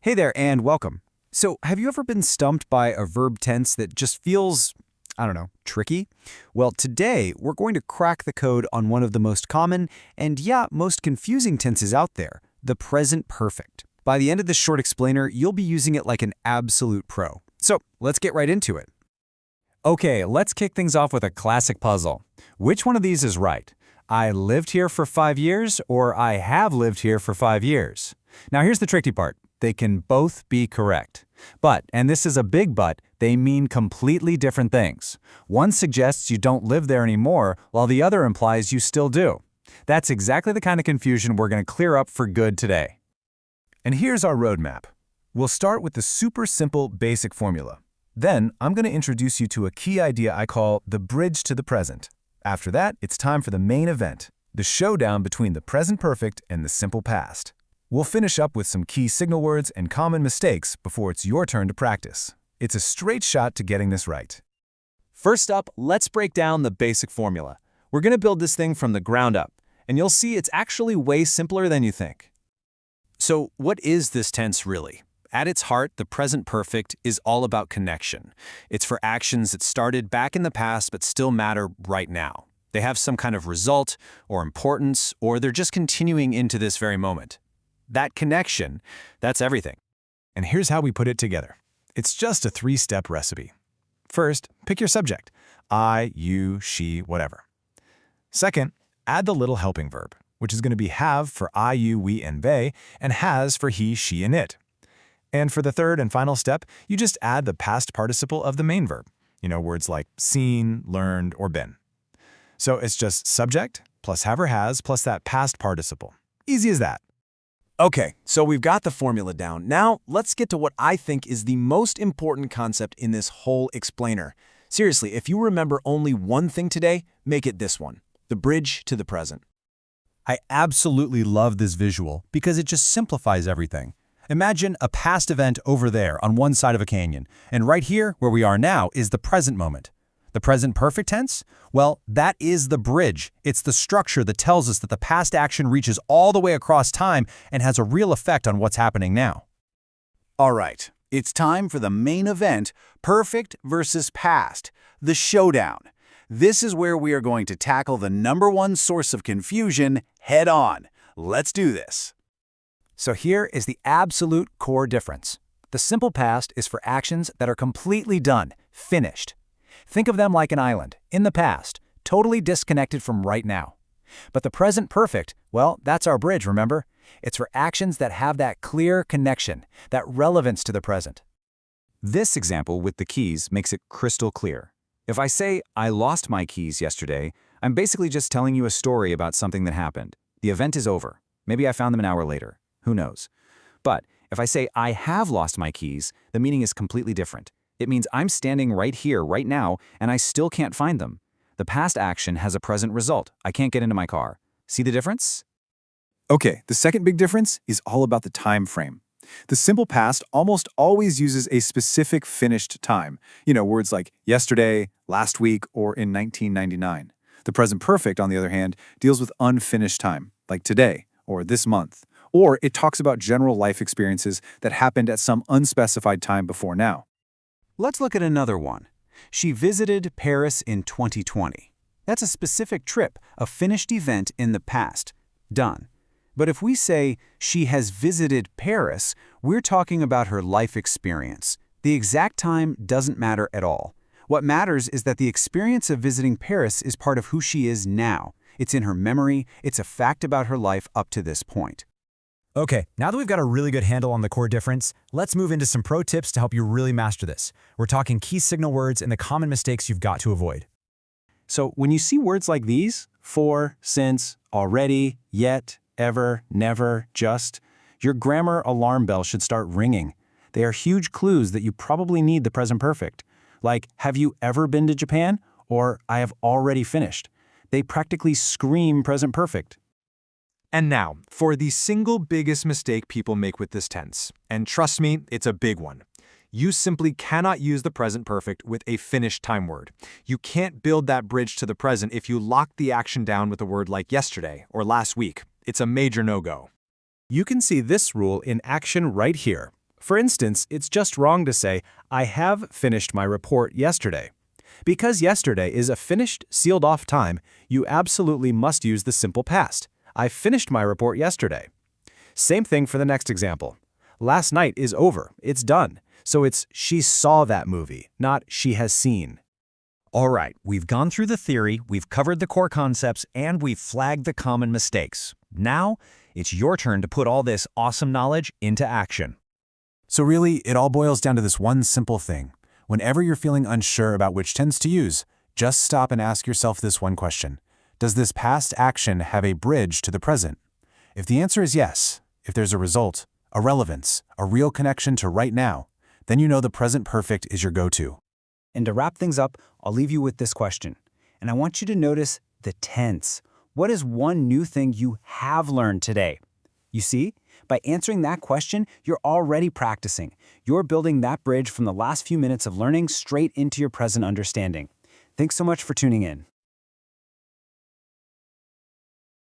Hey there and welcome. So, have you ever been stumped by a verb tense that just feels, I don't know, tricky? Well, today we're going to crack the code on one of the most common and, yeah, most confusing tenses out there, the present perfect. By the end of this short explainer, you'll be using it like an absolute pro. So, let's get right into it. Okay, let's kick things off with a classic puzzle. Which one of these is right? I lived here for 5 years or I have lived here for 5 years? Now here's the tricky part. They can both be correct. But, and this is a big but, they mean completely different things. One suggests you don't live there anymore, while the other implies you still do. That's exactly the kind of confusion we're going to clear up for good today. And here's our roadmap. We'll start with the super simple basic formula. Then, I'm going to introduce you to a key idea I call the bridge to the present. After that, it's time for the main event, the showdown between the present perfect and the simple past. We'll finish up with some key signal words and common mistakes before it's your turn to practice. It's a straight shot to getting this right. First up, let's break down the basic formula. We're going to build this thing from the ground up, and you'll see it's actually way simpler than you think. So, what is this tense really? At its heart, the present perfect is all about connection. It's for actions that started back in the past but still matter right now. They have some kind of result or importance, or they're just continuing into this very moment. That connection, that's everything. And here's how we put it together. It's just a 3-step recipe. First, pick your subject. I, you, she, whatever. Second, add the little helping verb, which is going to be have for I, you, we, and they, and has for he, she, and it. And for the third and final step, you just add the past participle of the main verb. Words like seen, learned, or been. So it's just subject plus have or has plus that past participle. Easy as that. Okay, so we've got the formula down. Now, let's get to what I think is the most important concept in this whole explainer. Seriously, if you remember only one thing today, make it this one, the bridge to the present. I absolutely love this visual because it just simplifies everything. Imagine a past event over there on one side of a canyon, and right here, where we are now, is the present moment. The present perfect tense? Well, that is the bridge. It's the structure that tells us that the past action reaches all the way across time and has a real effect on what's happening now. All right, it's time for the main event, perfect versus past, the showdown. This is where we are going to tackle the #1 source of confusion head on. Let's do this. So here is the absolute core difference. The simple past is for actions that are completely done, finished. Think of them like an island, in the past, totally disconnected from right now. But the present perfect, well, that's our bridge, remember? It's for actions that have that clear connection, that relevance to the present. This example with the keys makes it crystal clear. If I say, I lost my keys yesterday, I'm basically just telling you a story about something that happened. The event is over. Maybe I found them an hour later. Who knows? But if I say, I have lost my keys, the meaning is completely different. It means I'm standing right here, right now, and I still can't find them. The past action has a present result. I can't get into my car. See the difference? Okay, the second big difference is all about the time frame. The simple past almost always uses a specific finished time. Words like yesterday, last week, or in 1999. The present perfect, on the other hand, deals with unfinished time, like today, or this month. Or it talks about general life experiences that happened at some unspecified time before now. Let's look at another one. She visited Paris in 2020. That's a specific trip, a finished event in the past. Done. But if we say she has visited Paris, we're talking about her life experience. The exact time doesn't matter at all. What matters is that the experience of visiting Paris is part of who she is now. It's in her memory. It's a fact about her life up to this point. Okay, now that we've got a really good handle on the core difference, let's move into some pro tips to help you really master this. We're talking key signal words and the common mistakes you've got to avoid. So when you see words like these, for, since, already, yet, ever, never, just, your grammar alarm bell should start ringing. They are huge clues that you probably need the present perfect. Like, have you ever been to Japan? Or, I have already finished. They practically scream present perfect. And now, for the single biggest mistake people make with this tense. And trust me, it's a big one. You simply cannot use the present perfect with a finished time word. You can't build that bridge to the present if you lock the action down with a word like yesterday or last week. It's a major no-go. You can see this rule in action right here. For instance, it's just wrong to say, I have finished my report yesterday. Because yesterday is a finished, sealed-off time, you absolutely must use the simple past. I finished my report yesterday. Same thing for the next example. Last night is over. It's done. So it's she saw that movie, not she has seen. All right, we've gone through the theory, we've covered the core concepts, and we've flagged the common mistakes. Now, it's your turn to put all this awesome knowledge into action. So really, it all boils down to this one simple thing. Whenever you're feeling unsure about which tense to use, just stop and ask yourself this one question. Does this past action have a bridge to the present? If the answer is yes, if there's a result, a relevance, a real connection to right now, then you know the present perfect is your go-to. And to wrap things up, I'll leave you with this question. And I want you to notice the tense. What is one new thing you have learned today? You see, by answering that question, you're already practicing. You're building that bridge from the last few minutes of learning straight into your present understanding. Thanks so much for tuning in.